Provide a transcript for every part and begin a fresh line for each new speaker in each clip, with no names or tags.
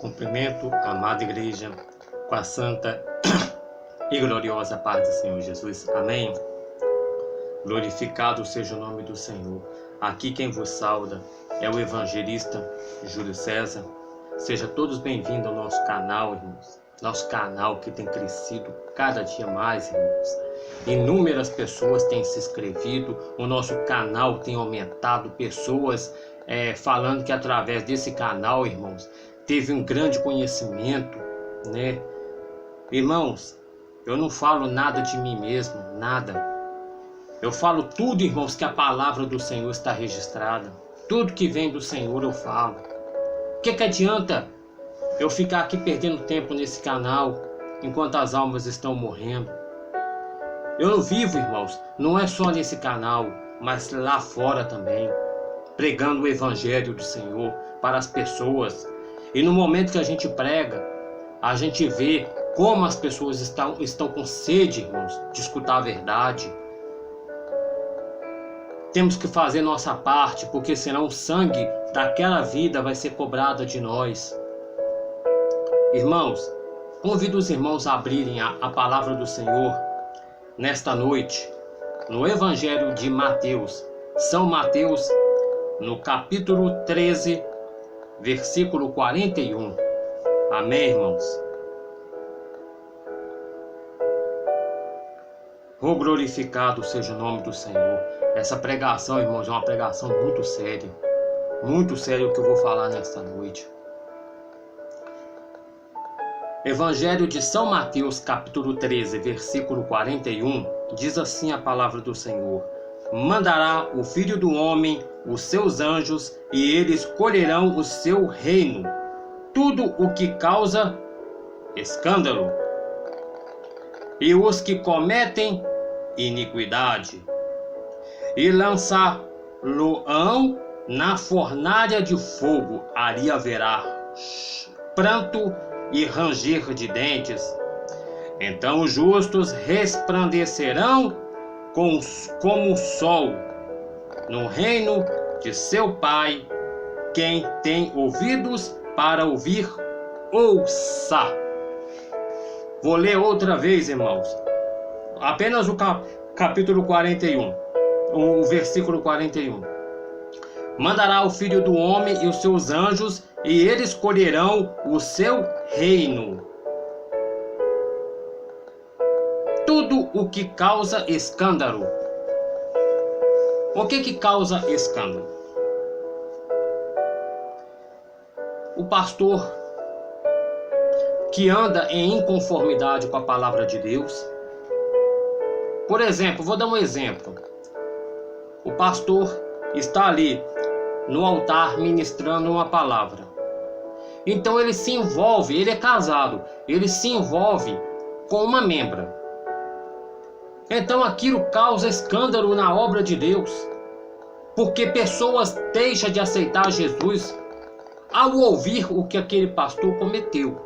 Cumprimento a amada igreja com a santa e gloriosa paz do Senhor Jesus. Amém. Glorificado seja o nome do Senhor. Aqui quem vos sauda é o evangelista Júlio César. Sejam todos bem-vindos ao nosso canal, irmãos. Nosso canal que tem crescido cada dia mais, irmãos. Inúmeras pessoas têm se inscrevido, o nosso canal tem aumentado, pessoas falando que através desse canal, irmãos, teve um grande conhecimento, né? Irmãos, eu não falo nada de mim mesmo, nada. Eu falo tudo, irmãos, que a palavra do Senhor está registrada. Tudo que vem do Senhor eu falo. O que adianta eu ficar aqui perdendo tempo nesse canal enquanto as almas estão morrendo? Eu não vivo, irmãos, não é só nesse canal, mas lá fora também, pregando o evangelho do Senhor para as pessoas. E no momento que a gente prega, a gente vê como as pessoas estão com sede, irmãos, de escutar a verdade. Temos que fazer nossa parte, porque senão o sangue daquela vida vai ser cobrado de nós. Irmãos, convido os irmãos a abrirem a palavra do Senhor nesta noite, no Evangelho de Mateus, São Mateus, no capítulo 13, versículo 41. Amém, irmãos? Oh, glorificado seja o nome do Senhor. Essa pregação, irmãos, é uma pregação muito séria o que eu vou falar nesta noite. Evangelho de São Mateus, capítulo 13, versículo 41, diz assim a palavra do Senhor: mandará o Filho do Homem os seus anjos, e eles colherão o seu reino tudo o que causa escândalo, e os que cometem iniquidade, e lançá-lo-ão na fornalha de fogo. Ali haverá pranto e ranger de dentes. Então os justos resplandecerão como o sol no reino de seu Pai. Quem tem ouvidos para ouvir, ouça. Vou ler outra vez, irmãos. Apenas o capítulo 41, o versículo 41. Mandará o Filho do Homem e os seus anjos, e eles colherão o seu reino tudo o que causa escândalo. O que causa escândalo? O pastor que anda em inconformidade com a palavra de Deus. Por exemplo, vou dar um exemplo. O pastor está ali no altar ministrando uma palavra. Então ele se envolve, ele é casado, ele se envolve com uma membra. Então aquilo causa escândalo na obra de Deus, porque pessoas deixam de aceitar Jesus ao ouvir o que aquele pastor cometeu.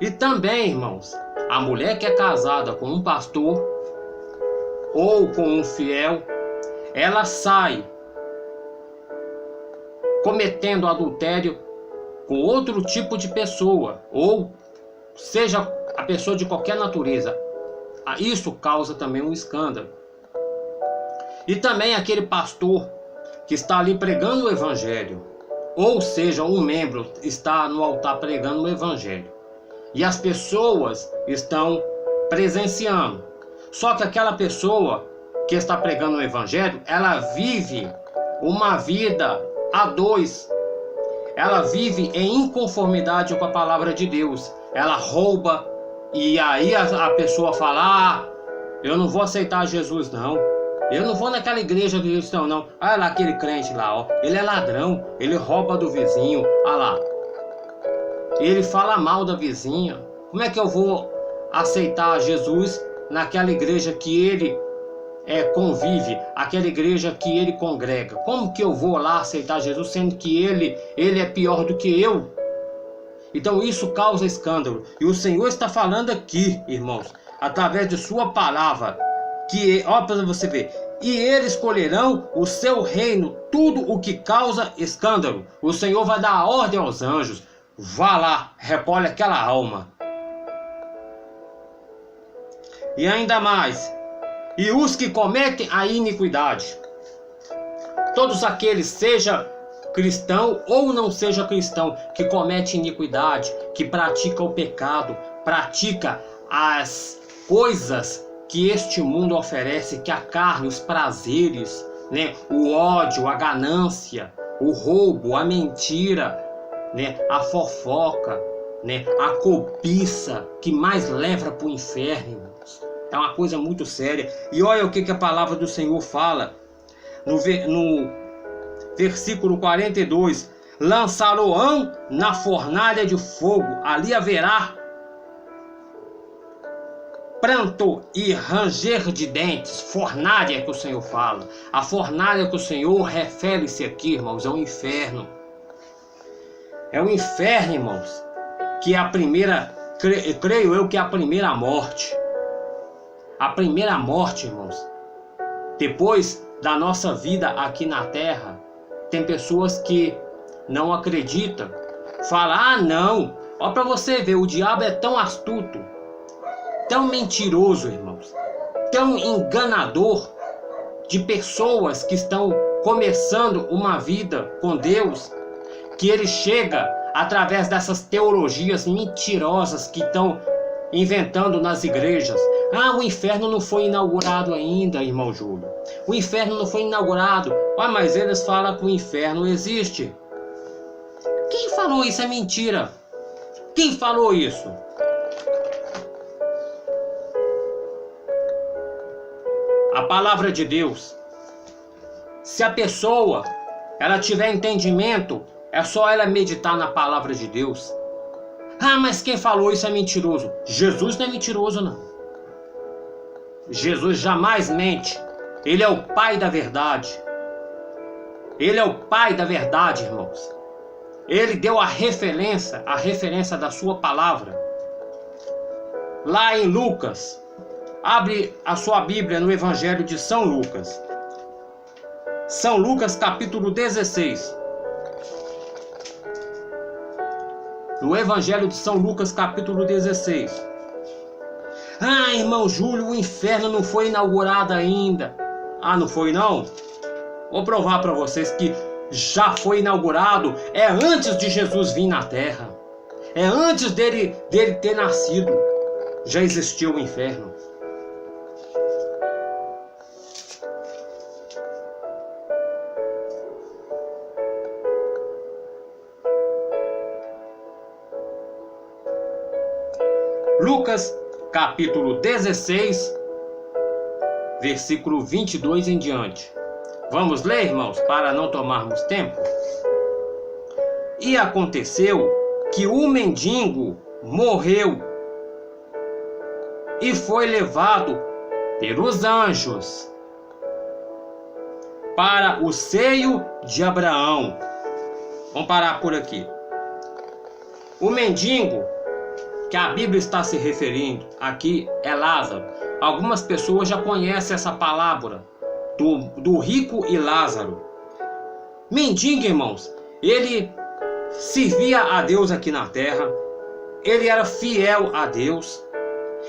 E também, irmãos, a mulher que é casada com um pastor ou com um fiel, ela sai cometendo adultério com outro tipo de pessoa, ou seja, a pessoa de qualquer natureza. Isso causa também um escândalo. E também aquele pastor que está ali pregando o evangelho, ou seja, um membro está no altar pregando o evangelho, e as pessoas estão presenciando. Só que aquela pessoa que está pregando o evangelho, ela vive uma vida a dois. Ela vive em inconformidade com a palavra de Deus. Ela rouba, e aí a pessoa fala: eu não vou aceitar Jesus não. Eu não vou naquela igreja cristã não. Olha lá aquele crente lá, ó. Ele é ladrão, ele rouba do vizinho. Olha lá. Ele fala mal da vizinha. Como é que eu vou aceitar Jesus naquela igreja que ele convive, aquela igreja que ele congrega? Como que eu vou lá aceitar Jesus, sendo que ele é pior do que eu? Então isso causa escândalo. E o Senhor está falando aqui, irmãos, através de sua palavra, que, ó, para você ver, e eles colherão o seu reino tudo o que causa escândalo. O Senhor vai dar a ordem aos anjos, vá lá, recolhe aquela alma. E ainda mais, e os que cometem a iniquidade, todos aqueles, seja cristão ou não seja cristão, que comete iniquidade, que pratica o pecado, pratica as coisas que este mundo oferece, que a carne, os prazeres, né, o ódio, a ganância, o roubo, a mentira, né, a fofoca, né, a cobiça, que mais leva para o inferno, irmãos. É uma coisa muito séria. E olha o que a palavra do Senhor fala no versículo 42: lançá-lo-ão na fornalha de fogo, ali haverá pranto e ranger de dentes. Fornalha que o Senhor fala. A fornalha que o Senhor refere-se aqui, irmãos, é o inferno. É o inferno, irmãos, que é a primeira, creio eu que é a primeira morte. A primeira morte, irmãos, depois da nossa vida aqui na terra. Tem pessoas que não acreditam, falam: ah não, ó, para você ver, o diabo é tão astuto, tão mentiroso, irmãos, tão enganador de pessoas que estão começando uma vida com Deus, que ele chega através dessas teologias mentirosas que estão inventando nas igrejas. Ah, o inferno não foi inaugurado ainda, irmão Júlio. O inferno não foi inaugurado. Ah, mas eles falam que o inferno existe. Quem falou isso? É mentira. Quem falou isso? A palavra de Deus. Se a pessoa ela tiver entendimento, é só ela meditar na palavra de Deus. Ah, mas quem falou isso é mentiroso. Jesus não é mentiroso, não. Jesus jamais mente. Ele é o Pai da verdade. Ele é o Pai da verdade, irmãos. Ele deu a referência da sua palavra. Lá em Lucas, abre a sua Bíblia no Evangelho de São Lucas. São Lucas, capítulo 16. No Evangelho de São Lucas, capítulo 16. Ah, irmão Júlio, o inferno não foi inaugurado ainda. Ah, não foi não? Vou provar para vocês que já foi inaugurado. É antes de Jesus vir na terra. É antes dele ter nascido. Já existiu o inferno. Lucas, capítulo 16, versículo 22 em diante. Vamos ler, irmãos, para não tomarmos tempo? E aconteceu que o mendigo morreu e foi levado pelos anjos para o seio de Abraão. Vamos parar por aqui. O mendigo que a Bíblia está se referindo aqui é Lázaro. Algumas pessoas já conhecem essa palavra do rico e Lázaro. Mendigo, irmãos, ele servia a Deus aqui na terra. Ele era fiel a Deus.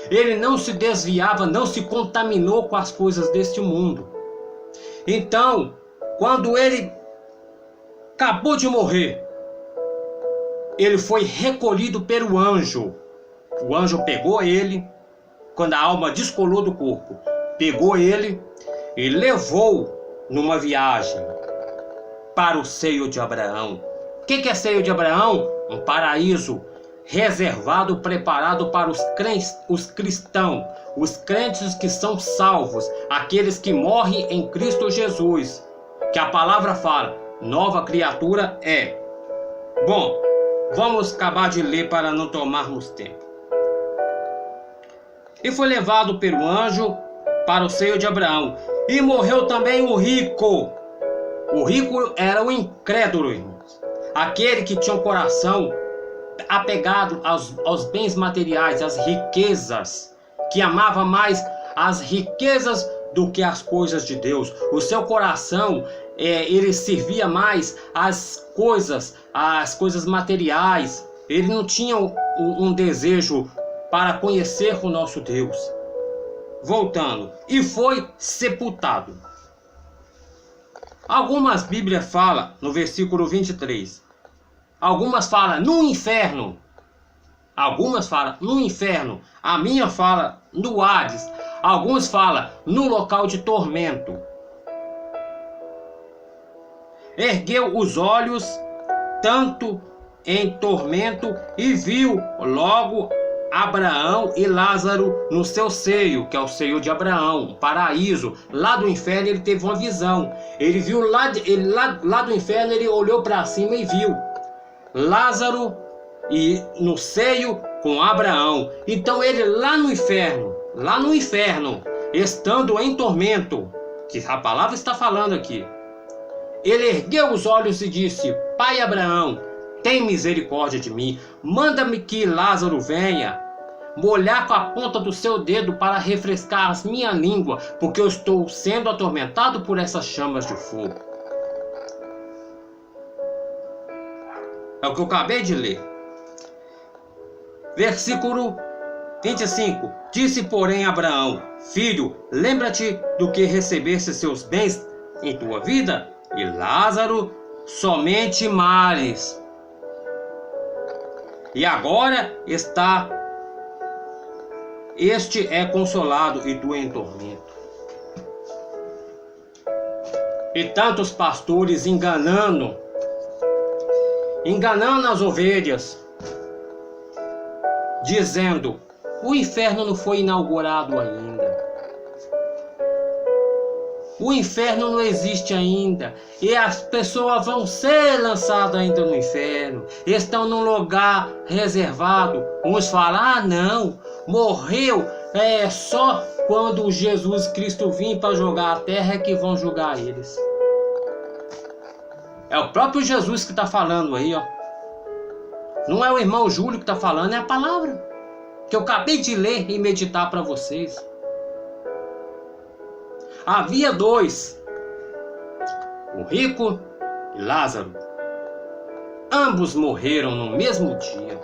Ele não se desviava, não se contaminou com as coisas deste mundo. Então, quando ele acabou de morrer, ele foi recolhido pelo anjo. O anjo pegou ele, quando a alma descolou do corpo, pegou ele e levou numa viagem para o seio de Abraão. O que é seio de Abraão? Um paraíso reservado, preparado para os cristãos, os crentes que são salvos, aqueles que morrem em Cristo Jesus, que a palavra fala, nova criatura é. Bom, vamos acabar de ler para não tomarmos tempo. E foi levado pelo anjo para o seio de Abraão. E morreu também o rico. O rico era o incrédulo, irmãos. Aquele que tinha um coração apegado aos bens materiais, às riquezas. Que amava mais as riquezas do que as coisas de Deus. O seu coração, ele servia mais às coisas materiais. Ele não tinha um desejo para conhecer o nosso Deus. Voltando, e foi sepultado. Algumas Bíblias falam no versículo 23. Algumas falam no inferno. Algumas falam no inferno. A minha fala no Hades. Alguns falam no local de tormento. Ergueu os olhos, tanto em tormento, e viu logo Abraão e Lázaro no seu seio, que é o seio de Abraão, o paraíso. Lá do inferno ele teve uma visão. Ele viu lá do inferno, ele olhou para cima e viu Lázaro e no seio com Abraão. Então ele lá no inferno, estando em tormento, que a palavra está falando aqui, ele ergueu os olhos e disse: Pai Abraão, tem misericórdia de mim, manda-me que Lázaro venha molhar com a ponta do seu dedo para refrescar a minha língua, porque eu estou sendo atormentado por essas chamas de fogo. É o que eu acabei de ler. Versículo 25. Disse, porém, Abraão: Filho, lembra-te do que recebeste seus bens em tua vida, e Lázaro somente males. E agora este é consolado e tu em tormento. E tantos pastores enganando as ovelhas, dizendo: o inferno não foi inaugurado ainda. O inferno não existe ainda. E as pessoas vão ser lançadas ainda no inferno. Estão num lugar reservado. Uns falam: ah não, morreu só quando Jesus Cristo vir para julgar a terra é que vão julgar eles. É o próprio Jesus que está falando aí, ó. Não é o irmão Júlio que está falando, é a palavra que eu acabei de ler e meditar para vocês. Havia dois, o rico e Lázaro. Ambos morreram no mesmo dia.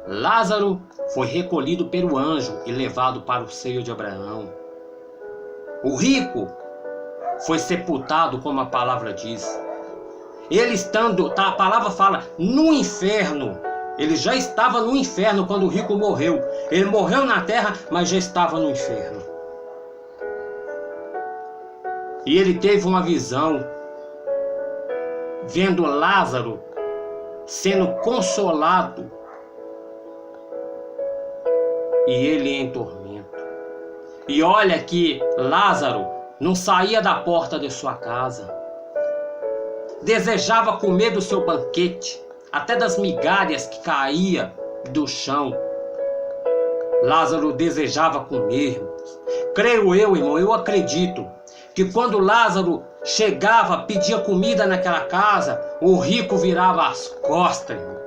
Lázaro foi recolhido pelo anjo e levado para o seio de Abraão. O rico foi sepultado, como a palavra diz. Ele estando, a palavra fala, no inferno. Ele já estava no inferno quando o rico morreu. Ele morreu na terra, mas já estava no inferno. E ele teve uma visão, vendo Lázaro sendo consolado e ele em tormento. E olha que Lázaro não saía da porta de sua casa. Desejava comer do seu banquete, até das migalhas que caía do chão. Lázaro desejava comer, irmãos. Creio eu, irmão, eu acredito que quando Lázaro chegava, pedia comida naquela casa, o rico virava as costas, irmão.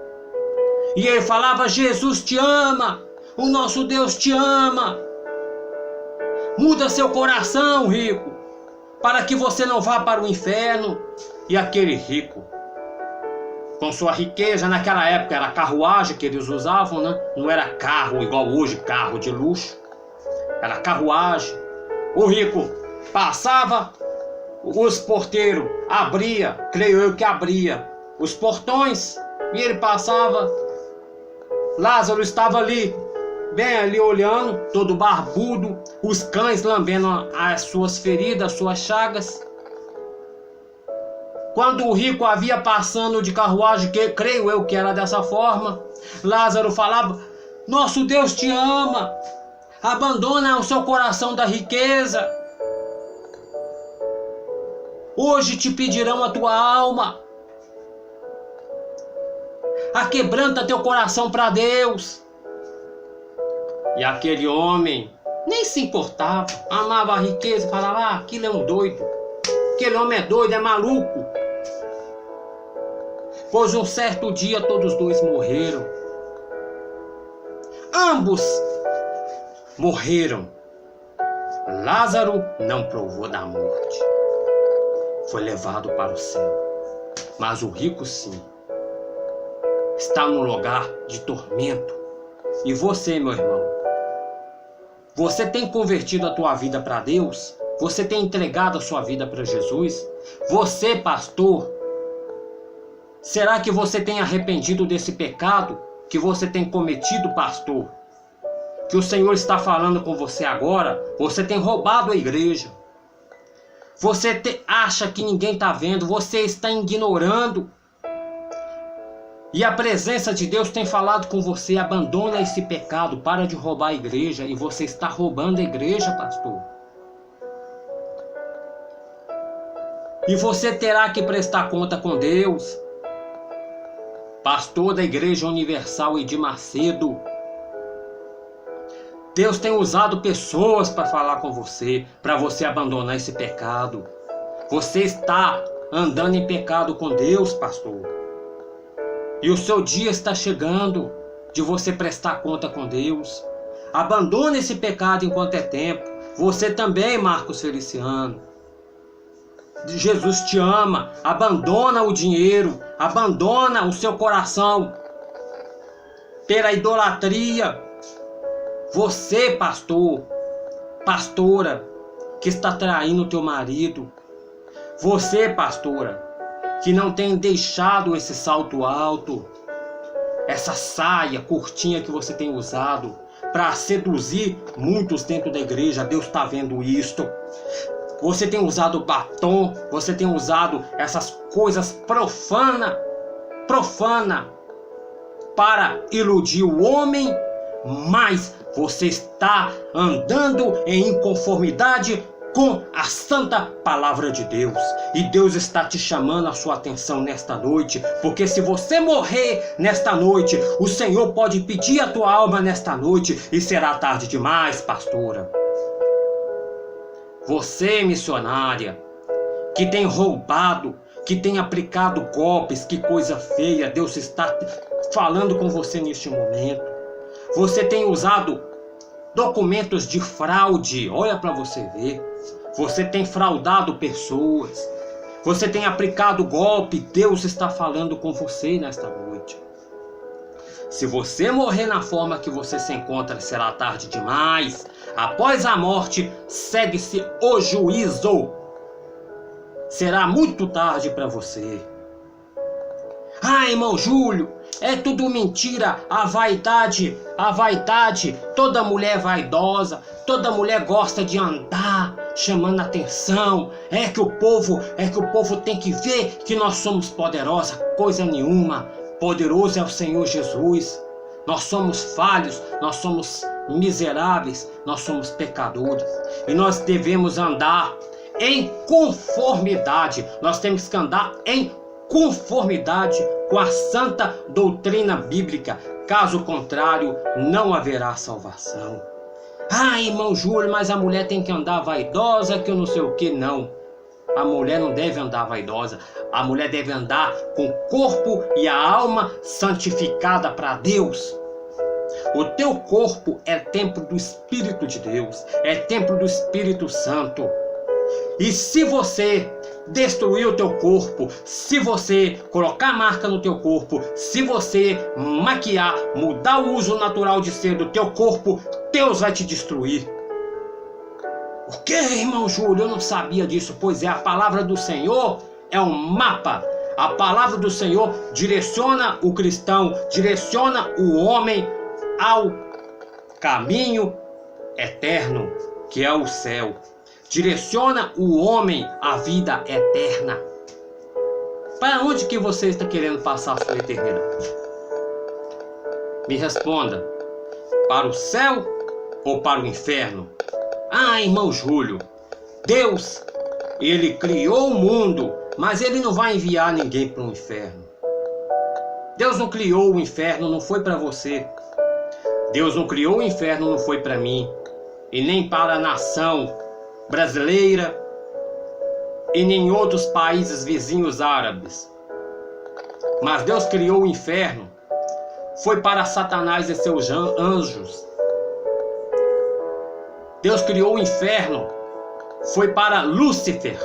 E ele falava: Jesus te ama, o nosso Deus te ama. Muda seu coração, rico, para que você não vá para o inferno. E aquele rico, com sua riqueza, naquela época era carruagem que eles usavam, né? Não era carro igual hoje, carro de luxo. Era carruagem. O rico passava, os porteiros abria, creio eu que abria os portões, e ele passava. Lázaro estava ali, bem ali olhando, todo barbudo, os cães lambendo as suas feridas, as suas chagas. Quando o rico havia passando de carruagem, que creio eu que era dessa forma, Lázaro falava: nosso Deus te ama, abandona o seu coração da riqueza. Hoje te pedirão a tua alma. Aquebranta teu coração para Deus. E aquele homem nem se importava, amava a riqueza, falava: ah, aquilo é um doido. Aquele homem é doido, é maluco. Pois um certo dia todos dois morreram. Ambos morreram. Lázaro não provou da morte. Foi levado para o céu. Mas o rico sim. está num lugar de tormento. E você, meu irmão, você tem convertido a tua vida para Deus? Você tem entregado a sua vida para Jesus? Você, pastor, será que você tem arrependido desse pecado que você tem cometido, pastor? Que o Senhor está falando com você agora? Você tem roubado a igreja. Você acha que ninguém está vendo. Você está ignorando. E a presença de Deus tem falado com você. Abandona esse pecado. Para de roubar a igreja. E você está roubando a igreja, pastor. E você terá que prestar conta com Deus. Pastor da Igreja Universal Edir Macedo. Deus tem usado pessoas para falar com você, para você abandonar esse pecado. Você está andando em pecado com Deus, pastor. E o seu dia está chegando de você prestar conta com Deus. Abandone esse pecado enquanto é tempo. Você também, Marcos Feliciano. Jesus te ama. Abandona o dinheiro. Abandona o seu coração pela idolatria. Você, pastor, pastora, que está traindo o teu marido. Você, pastora, que não tem deixado esse salto alto, essa saia curtinha que você tem usado para seduzir muitos dentro da igreja. Deus está vendo isto. Você tem usado batom, você tem usado essas coisas profana para iludir o homem, mas você está andando em inconformidade com a santa palavra de Deus. E Deus está te chamando a sua atenção nesta noite, porque se você morrer nesta noite, o Senhor pode pedir a tua alma nesta noite e será tarde demais, pastora. Você, missionária, que tem roubado, que tem aplicado golpes, que coisa feia, Deus está falando com você neste momento. Você tem usado documentos de fraude, olha para você ver. Você tem fraudado pessoas. Você tem aplicado golpe, Deus está falando com você nesta noite. Se você morrer na forma que você se encontra, será tarde demais. Após a morte, segue-se o juízo. Será muito tarde para você. Ah, irmão Júlio, é tudo mentira, a vaidade, toda mulher vaidosa, toda mulher gosta de andar chamando atenção, é que o povo tem que ver que nós somos poderosos, coisa nenhuma, poderoso é o Senhor Jesus. Nós somos falhos, nós somos miseráveis, nós somos pecadores e nós devemos andar em conformidade, nós temos que andar em conformidade com a santa doutrina bíblica. Caso contrário, não haverá salvação. Ah, irmão Júlio, mas a mulher tem que andar vaidosa, que eu não sei o que. Não, a mulher não deve andar vaidosa. A mulher deve andar com o corpo e a alma santificada para Deus. O teu corpo é templo do Espírito de Deus, é templo do Espírito Santo. E se você destruir o teu corpo, se você colocar marca no teu corpo, se você maquiar, mudar o uso natural de ser do teu corpo, Deus vai te destruir. O que, irmão Júlio? Eu não sabia disso. Pois é, a palavra do Senhor é um mapa. A palavra do Senhor direciona o cristão, direciona o homem ao caminho eterno, que é o céu. Direciona o homem à vida eterna. Para onde que você está querendo passar a sua eternidade? Me responda. Para o céu ou para o inferno? Ah, irmão Júlio, Deus, Ele criou o mundo, mas Ele não vai enviar ninguém para o inferno. Deus não criou o inferno, não foi para você. Deus não criou o inferno, não foi para mim. E nem para a nação brasileira e nem outros países vizinhos árabes. Mas Deus criou o inferno, foi para Satanás e seus anjos. Deus criou o inferno, foi para Lúcifer,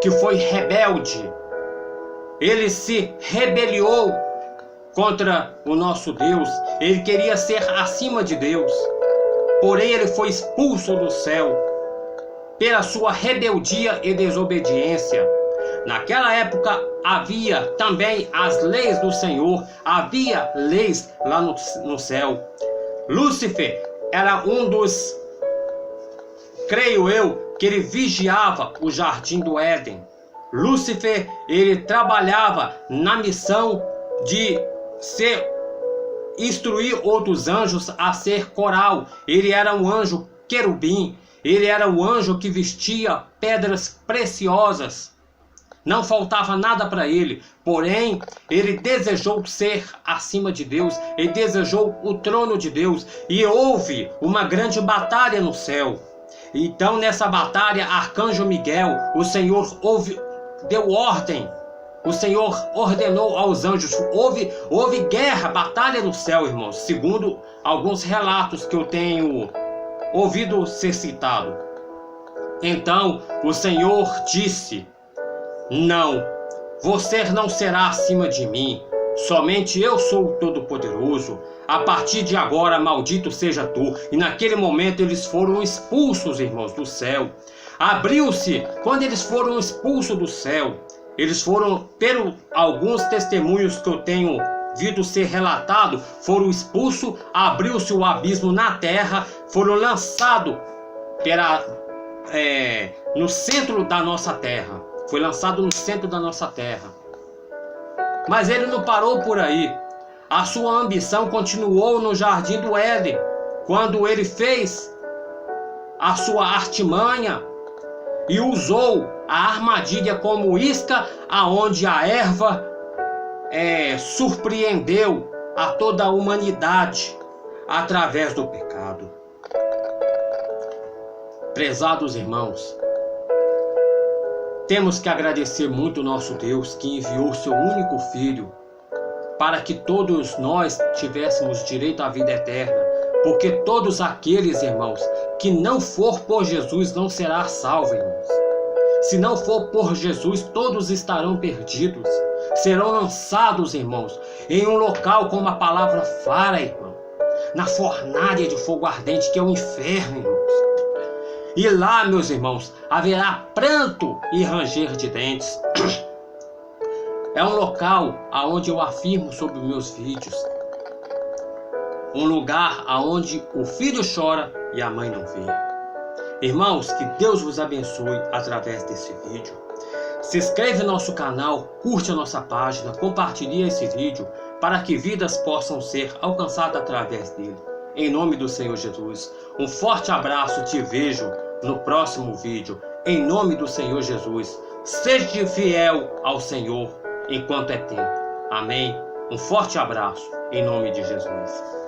que foi rebelde. Ele se rebeliou contra o nosso Deus. Ele queria ser acima de Deus. Porém, ele foi expulso do céu pela sua rebeldia e desobediência. Naquela época havia também as leis do Senhor, havia leis lá no céu. Lúcifer era um dos, creio eu, que ele vigiava o jardim do Éden. Lúcifer, ele trabalhava na missão de instruir outros anjos a ser coral. Ele era um anjo querubim, ele era o anjo que vestia pedras preciosas. Não faltava nada para ele, porém, ele desejou ser acima de Deus, ele desejou o trono de Deus, e houve uma grande batalha no céu. Então, nessa batalha, Arcanjo Miguel, o Senhor deu ordem, o Senhor ordenou aos anjos, houve guerra, batalha no céu, irmãos, segundo alguns relatos que eu tenho ouvido ser citado. Então, o Senhor disse: não, você não será acima de mim, somente eu sou o Todo-Poderoso. A partir de agora, maldito seja tu. E naquele momento eles foram expulsos, irmãos, do céu. Abriu-se, quando eles foram expulsos do céu, eles foram, pelo alguns testemunhos que eu tenho visto ser relatado, foram expulsos, abriu-se o abismo na terra, foram lançados no centro da nossa terra. Foi lançado no centro da nossa terra. Mas ele não parou por aí. A sua ambição continuou no jardim do Éden, quando ele fez a sua artimanha e usou a armadilha como isca, aonde a erva surpreendeu a toda a humanidade através do pecado. Prezados irmãos, temos que agradecer muito o nosso Deus, que enviou seu único Filho para que todos nós tivéssemos direito à vida eterna. Porque todos aqueles, irmãos, que não for por Jesus não será salvo, irmãos. Se não for por Jesus, todos estarão perdidos. Serão lançados, irmãos, em um local como a palavra fala, irmão, na fornalha de fogo ardente, que é o inferno, irmãos. E lá, meus irmãos, haverá pranto e ranger de dentes. É um local aonde eu afirmo sobre os meus vídeos. Um lugar aonde o filho chora e a mãe não vê. Irmãos, que Deus vos abençoe através desse vídeo. Se inscreve no nosso canal, curte a nossa página, compartilhe esse vídeo para que vidas possam ser alcançadas através dele. Em nome do Senhor Jesus, um forte abraço, te vejo no próximo vídeo. Em nome do Senhor Jesus, seja fiel ao Senhor enquanto é tempo. Amém? Um forte abraço, em nome de Jesus.